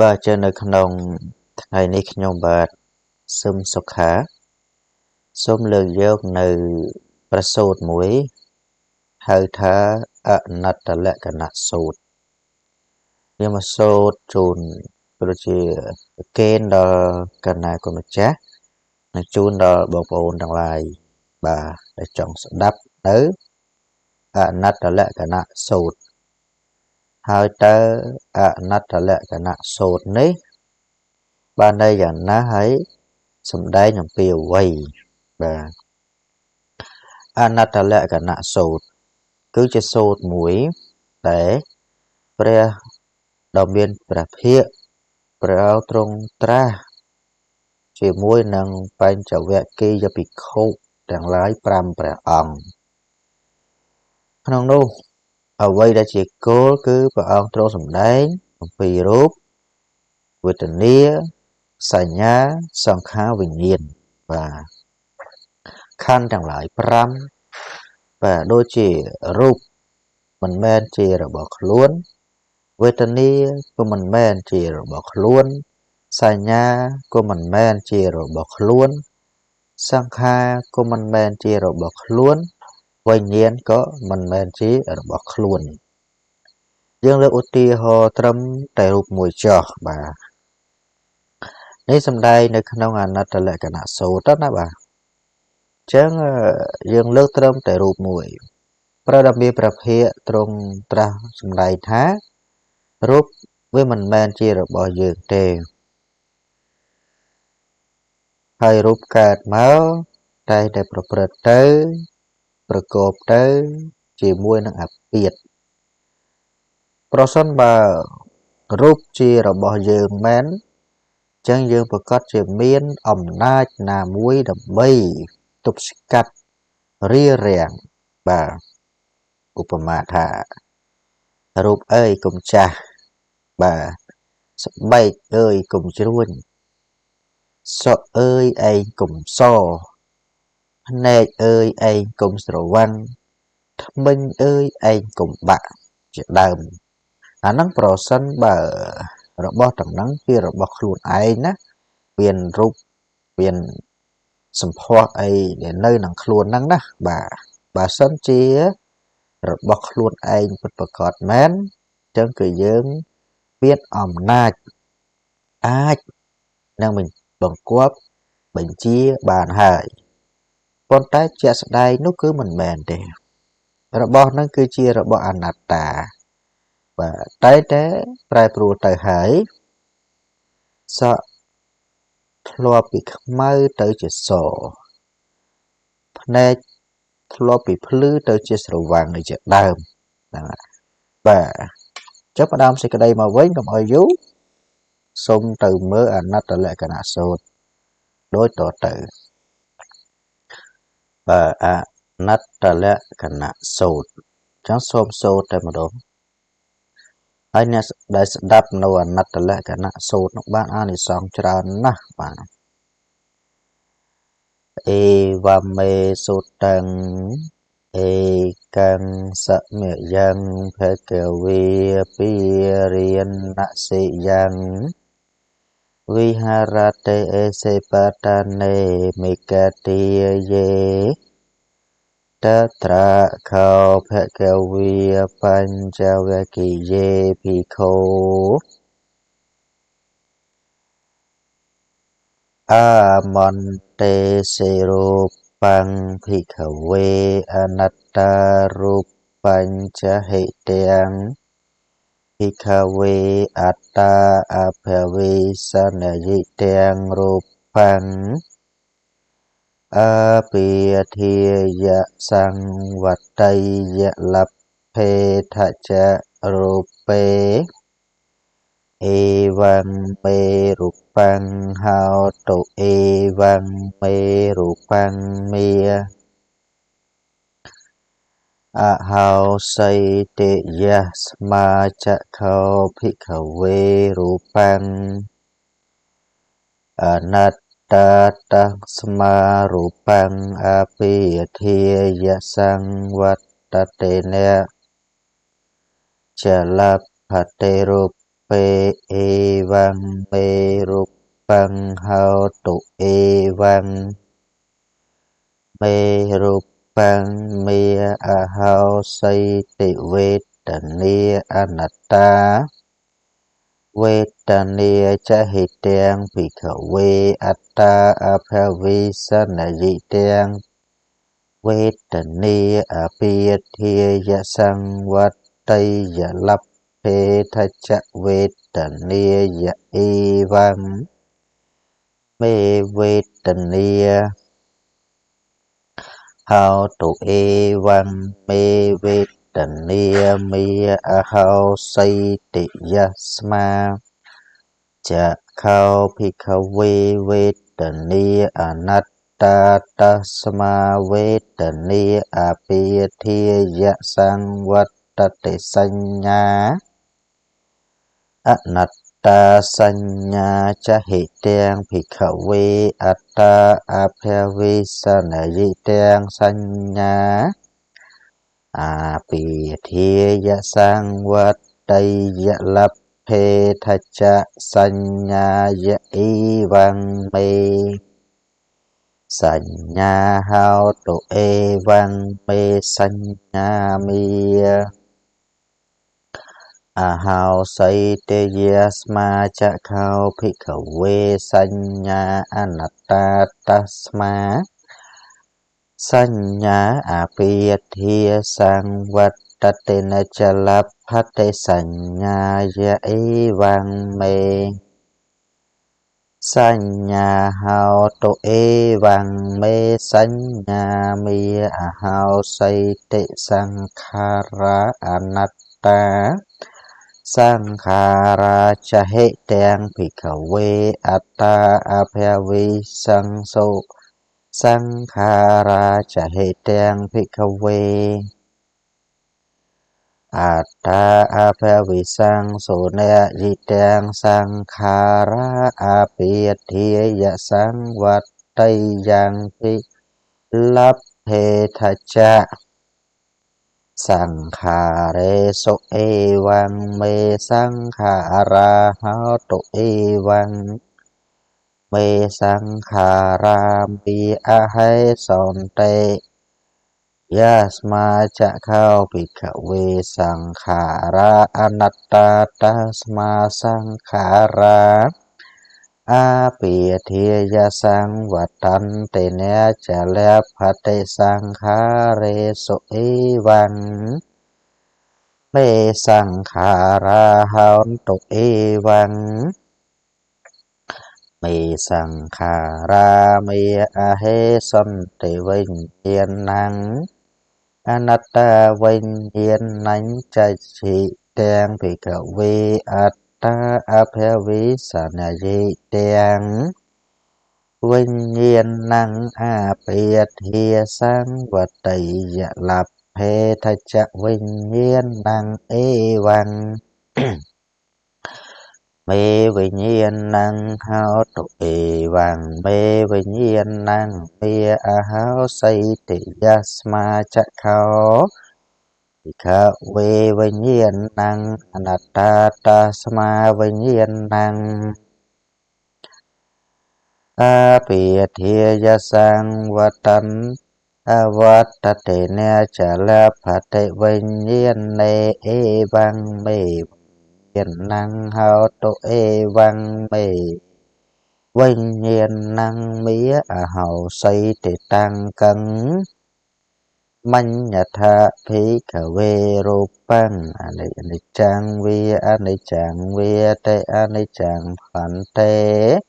បាទចឹងនៅក្នុងថ្ងៃនេះខ្ញុំបាទសូមសុខាសូមលើកយកនៅប្រសូតមួយហៅថាអនត្តលក្ខណៈសូត្រវាមកសូត្រជូនប្រជាកេនដល់កណ្ណាគុណម្ចាស់និងជូនដល់បងប្អូនទាំងឡាយបាទដែលចង់ស្ដាប់ទៅអនត្តលក្ខណៈសូត្រហើយតើអនត្តលក្ខណៈសូត្រនេះបានន័យយ៉ាងណាហើយសំដែងអំពីអ្វីបាទអនត្តលក្ខណៈសូត្រគឺជាសូត្រមួយដែលព្រះដ៏មានព្រះភិក្ខព្រះទ្រង់ត្រាស់ជាមួយនឹងបញ្ចវគិយភិក្ខុទាំងឡាយ5ព្រះអង្គក្នុងនោះអ្វីដែលជាគោលគឺព្រះអង្គទ្រង់សម្ដែងអំពីរូបវេទនាសញ្ញាសង្ខារវិញ្ញាណបាទខណ្ឌទាំងឡាយ5បាទដូចជារូបមិនមែនជារបស់ខ្លួនវេទនាក៏មិនមែនជារបស់ខ្លួនសញ្ញាក៏មិនមែនជារបស់ខ្លួនសង្ខារក៏មិនមែនជារបស់ខ្លួនវិញ្ញាណក៏មិនមែនជារបស់ខ្លួនយើងលើកឧទាហរណ៍ត្រឹមតែរូបមួយចុះបាទនេះសំដែងនៅក្នុងអនត្តលក្ខណៈសូត្រណាបាទអញ្ចឹងយើងលើកត្រឹមតែរូបមួយព្រះដ៏មានព្រះភិក្ខទ្រង់ត្រាស់សម្ដែងថារូបវាមិនមែនជារបស់យើងទេហើយរូបកើតមកតែប្រព្រឹត្តទៅប្រកបទៅជាមួយនឹងអាពាធប្រសិនបើរូបជារបស់យើងមែនចឹងយើងប្រកាសជាមានអំណាចណាមួយដើម្បីទប់ស្កាត់រារាំងបាទឧបមាថារូបអើយកុំចាស់បាទស្បែកអើយកុំជ្រួញសក់អើយឯងកុំសភ្នែកអើយឯងកុំស្រវាំងធ្មេញអើយឯងកុំបាក់ជាដើមអាហ្នឹងប្រសិនបើរបស់ទាំងហ្នឹងជារបស់ខ្លួនឯងណាមានរូបមានសម្ផស្សអីដែលនៅនឹងខ្លួនហ្នឹងណាបាទបើសិនជារបស់ខ្លួនឯងពិតប្រាកដមែនអញ្ចឹងគឺយើងមានអំណាចអាចនឹងបង្គាប់បញ្ជាបានហើយប៉ុន្តែជាក់ស្ដែងនោះគឺមិនមែនទេរបស់ហ្នឹងគឺជារបស់អនត្តាបាទតែប្រែប្រួលទៅហើយសក់ធ្លាប់ពីខ្មៅទៅជាសភ្នែកធ្លាប់ពីភ្លឺទៅជាស្រវាំងនេះជាដើមហ្នឹងហើយបាទចុះផ្ដើមសេចក្តីមកវិញកុំឲ្យយូរសូមទៅមើលអនត្តលក្ខណៈសូត្រដូចតទៅបាទអនត្តលក្ខណៈសូត្រអញ្ចឹងសូមសូត្រតែម្ដងហើយអ្នកដែលស្ដាប់នៅអនត្តលក្ខណៈសូត្រនោះបានអានិសង្សច្រើនណាស់បាទអេវមេសុតੰអេកੰសមយ៉ាងភគវីពីរៀនណសិយ៉ាងវិហារតេអេសេបតានេមេកតិយេតត្រាខោភគវីបញ្ចវគិយេភិក្ខុអាមន្តេសេរូបាំងភិក្ខវេអនត្តារូបបញ្ចហិទាំងភិក្ខវេអត្តាអភវេសនយិទាំងរូបាំងអភិធាយសង្វត្តយលភេថចរូបេអេវੰមេរូបាំងហោតុអេវੰមេរូបាំងមាអហោសីតិយស្មាចខោភិក្ខវេរូបាំងអនត្តាតស្មារូបាំងអភិធាយសង្វត្តតេនៈចលភតេរូពេអេវ vang mê rupang hao tu e vang mê rupang mê ahao say tị vedania anatta vedania cha hị tiang phị khẩu vê atta aphavisanayityang vedania apiyathiya sang vắt tây dạ lập phê tha cha vedania dạ y văn mê vedania hao tu e văn mê vedania mi ahao say tị yasma cha khao phi khao vê vedania anatta tasma vedania apiyathiya sang vắt tệ sanh anatta sanya cha hệ tiang phị khẩu vê atta aphavisanayityang sanya apiyathiya sang vắt tây dạ lập phê tha cha sanya dạ y văn mê sanya hao tu e văn mê sanya mi ahao say te yasma cha khao phi khẩu vê sanya anatta tasma sanya apiyathiya sang vắt tatena cha lap phate sanya ya e văn mê sanya hao tu e văn mê sanya mi ahao say te sankhara anatta sankhara cha hệ tiang phị khẩu vê atta aphavisangso sankhara cha hệ tiang phị khẩu vê atta aphavisangso ne di tiang sankhara apiyathiya sang vắt tây giang phị lấp phê tha cha sankhare so e văn mê sankhara hao tu e văn mê sankhara mi ahai son te yasma cha khao phị khẩu vê sankhara anatta tasma sankhara apiyathiya sang vắt tan te ne cha lep phate sankhare so e văn mê sankhara hao tu e văn mê sankhara mê ahe son te vinh yên năng anatta vinh yên năng cha chi tiang phị khẩu vê atta aphavisanayityang vinh yên năng apiyathiya sang vắt tây dạ lập phê tha cha vinh yên năng e văn mê vinh yên năng hao tu e văn mê vinh yên năng mi ahao say tị yasma cha khao phị khẩu vê vinh yên năng anatta tasma vinh yên năng apiyathiya sang vắt tan vắt tate ne cha lep phate vinh yên ne e văn mê yên năng hao tu e văn mê vinh yên năng mía ahao say te tăng cân manyatha phí khẩu vê rupang anicchang vi te anicchang phản te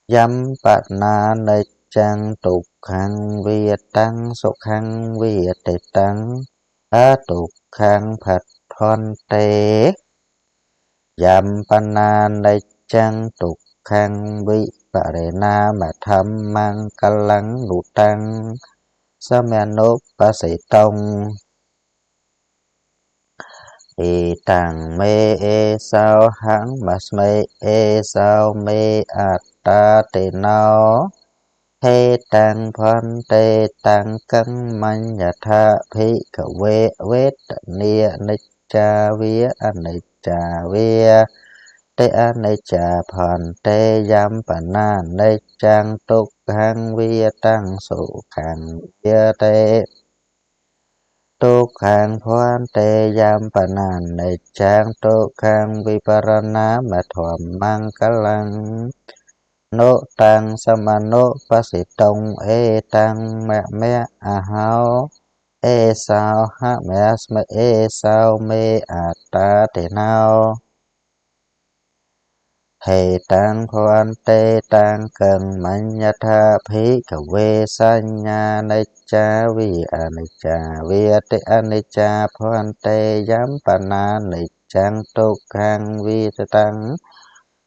dâm bát na niccang tục khang vi tăng sục khang vi te tăng tục khang phật thon te dâm panna niccang tục khang vi pare na mà tham mang ca lắng nụ tăng sa mẹ nốt ba sĩ tông thì tàng mê e sao hãng mà mê e sao mê ta tê nó he tăng phân tê tăng cân manh nhà tha phí khẩu vê vết nia nịch cha vía anh nịch cha vía តិអនិច្ចាផន្តេយំបណានិច្ចំទុក្ខំវិយតੰសុខំវិយតេទុក្ខំភន្តេយំបណានិច្ចំទុក្ខំវិបរណាមធម្មង្កលំនុតੰសមនុបសិតងអេតੰមមៈអហោអេសោហមស្មិអេសោមេអត្តាតេណោហេតੰភវន្តេតੰកੰមញ្ញថាភិក្ខវេសញ្ញានិច្ចាវិអនិច្ចាវិតិអនិច្ចាភវន្តេយំបណានិច្ចំទុក្ខំវិតតੰ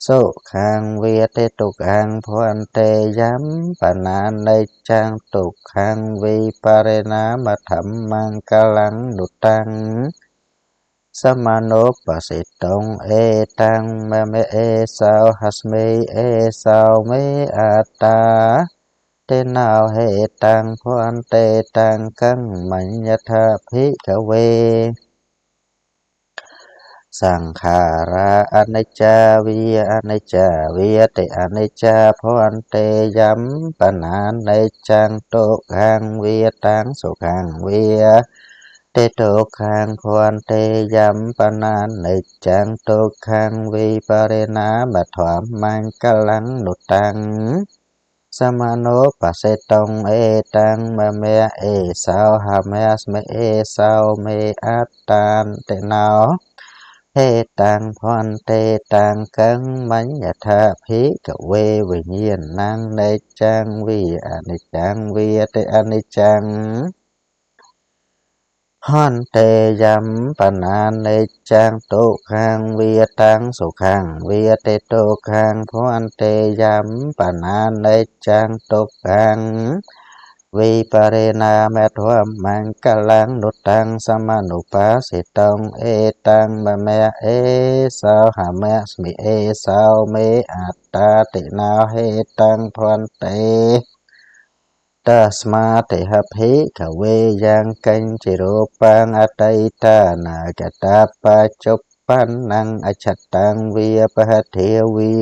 សុខំវិតិទុក្ខំភវន្តេយំបណានិច្ចំទុក្ខំវិបរិណាមធម្មង្កលំនុតੰសមនោបសិតងអេតੰមមៈអេសោហស្មិអេសោមេអត្តាតេណោហេតੰភវន្តេតੰកੰមញ្ញថាភិក្ខវេសង្ខារាអនិច្ចាវិអនិច្ចាវិតិអនិច្ចាភវន្តេយំបណានិច្ចំទុក្ខំវិតੰសុខំវិតេទុក្ខំភវន្តេយំបណានិច្ចំទុក្ខំវិបរិណាមធម្មង្កលំនុតੰសមនោបសិតងអេតੰមមៈអេសោហមស្មិអេសោមេអត្តាតេណោហេតੰភវន្តេតੰកੰមញ្ញថាភិក្ខវេវិញ្ញាណੰនិច្ចំវិអនិច្ចំវិតិអនិច្ចំហន្តេយំបណានិច្ចំទុក្ខំវិតੰសុខំវិតិទុក្ខំភវន្តេយំបណានិច្ចំទុក្ខំវិបរិណាមធម្មង្កលំនុតੰសមនុបសិតងអេតੰមមៈអេសោហមស្មិអេសោមេអត្តាតេណោហេតੰភវន្តេតស្មាតិហភិក្ខវេយ៉ាងកញ្ចិរូបាំងអតីតានាគតាបច្ចុប្បន្នំអច្ឆតੰវាបហិធាវា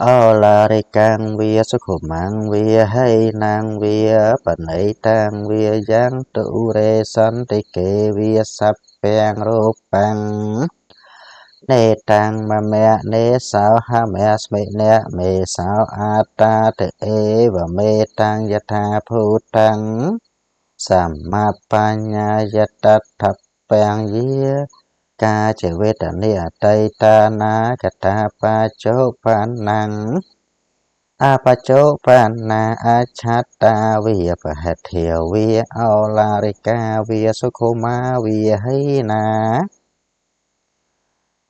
អឡារិកੰវាសុខុមੰវាហេណੰវាបណៃតੰវាយ៉ាងទុរេសន្តិកេវាសព្ពាំងរូបាំងនេតੰមមៈនេសោហមស្មិនៈមេសោអត្តាតេអេវមេតੰយថាភូតੰសម្មាបញ្ញាយតដ្ឋពាំងយាកាចវេទនិអតីតានាគតាបច្ចុប្បន្នំអបច្ចុប្បន្នាអច្ឆតាវិបហិធាវាអឡារិកាវាសុខុមាវាហេណា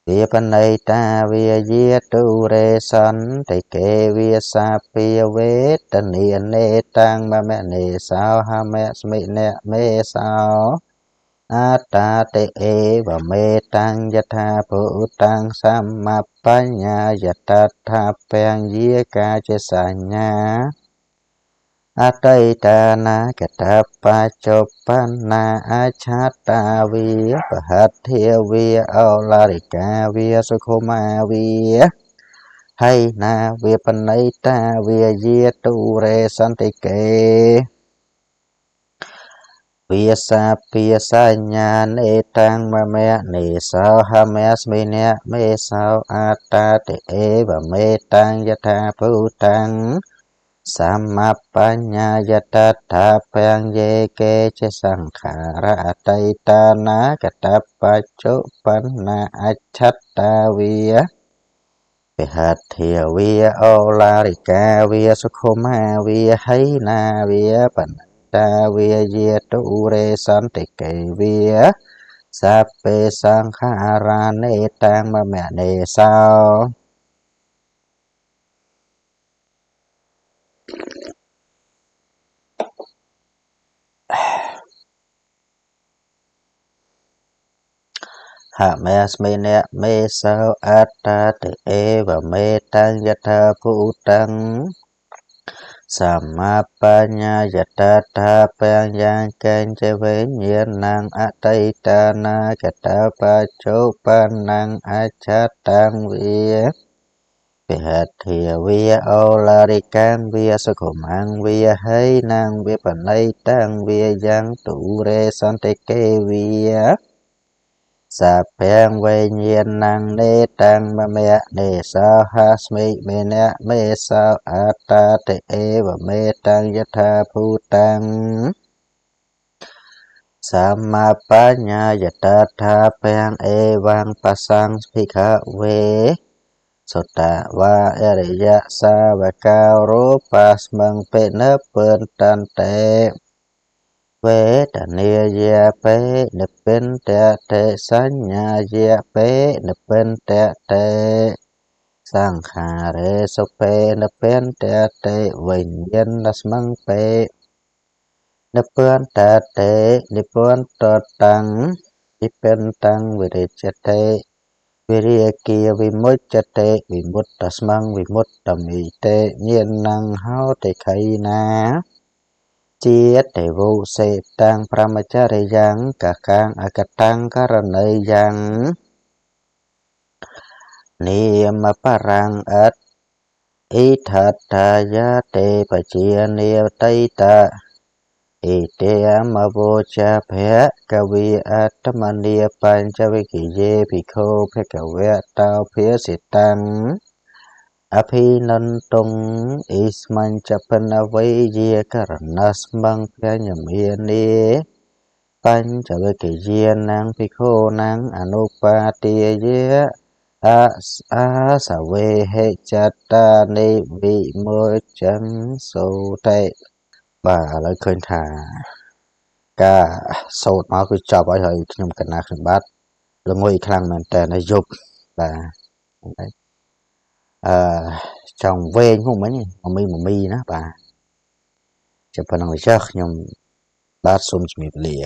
វាបណៃតាវាយាទុរេសន្តិកេវាសាភិវេតនីនេតੰមមៈនេសោហមស្មិនៈមេសោអត្តាតេអេវមេតੰយថាភូតੰសម្មាបញ្ញាយតដ្ឋពាំងយាកាចេសញ្ញាអតីតានាគតាបច្ចុប្បន្នាអច្ឆតាវាបហិធាវាអឡារិកាវាសុខុមាវាហៃណាវាបណៃតាវាយាទុរេសន្តិកេវាសាភិសញ្ញានេតੰមមៈនេសោហមស្មិនៈមេសោអត្តាតេអេវមេតੰយថាភូតੰសម្មាបញ្ញាយតដ្ឋពាំងយេកេចសង្ខារអតីតានាគតបច្ចុប្បន្នាអច្ឆតាវាបហិធាវាអឡារិកាវាសុខុមាវាហៃណាវាបណតាវាយាទុរេសន្តិកេវាសព្ពេសង្ខារានេតੰមមៈនេសោហមស្មិនៈមេសោអត្តាតេអេវមេតੰយថាភូតੰ សម្មាបញ្ញាយតថាបញ្ញកញ្ចវេញាណังអតីតានាគតបច្ចុប្បន្នังអច្ឆតាំងវាពិហិធាវាអូឡារិកាំវាសុខមង្វាហេណាំងវាបណៃតាំងវាយ៉ាងទុរេសន្តិកេវាសាភាំងវេញាណังនេតាំងមមេនេសោហាស្មិមេនៈមេសោអត្តាតេអេវមេតាំងយថាភូតាំងសម្មាបញ្ញាយតថាភាំងអេវ៉ាំងបសង្ឃភិក្ខវេសុតវ៉ាអរិយសាវកោរូបាស្មឹងពេនពឿនតន្តេវេទនាយាបេនិពិនតតេសញ្ញាយាបេនិពិនតតេសង្ខារេសុបេនិពិនតតេវិញ្ញាណស្មឹងពេនិពិនតតេនិពិនតតាំងនិពិនតាំងវិរិជតេវិរិយគាវិមុចតេវិមុតតស្មឹងវិមុតតមីតេញាណังហោតិខៃណាជាទេវុសេតាំងប្រមចរិយ៉ាងកកាំងអកតាំងករណីយ៉ាងនិយមបរាំងអតអ៊ីថតាយាទេបជានិតៃតាអ៊ីតេមវោចាភៈកវិអត្តមនីបញ្ចវិគិយេភិក្ខុភគវៈតោភិសិតាំងអភិនន្តុងអ៊ីស្មញ្ចបនវៃយាករណស្មង្ភញ្ញមេនីបញ្ចវិគិយានังភិក្ខុនังអនុបាទិយេអាសវេហេចតានិវិមុចੰសូតេបាទឥឡូវឃើញថាការសូត្រមកគឺចប់ហើយខ្ញុំកណាខ្ញុំបាទល្ងុយខ្លាំងមែនតើយប់បាទអឺចង់វែងហ្នឹងមិញមមីណាបាទចាំប៉ុណ្ណឹងចុះខ្ញុំបាទសូមជម្រាបលា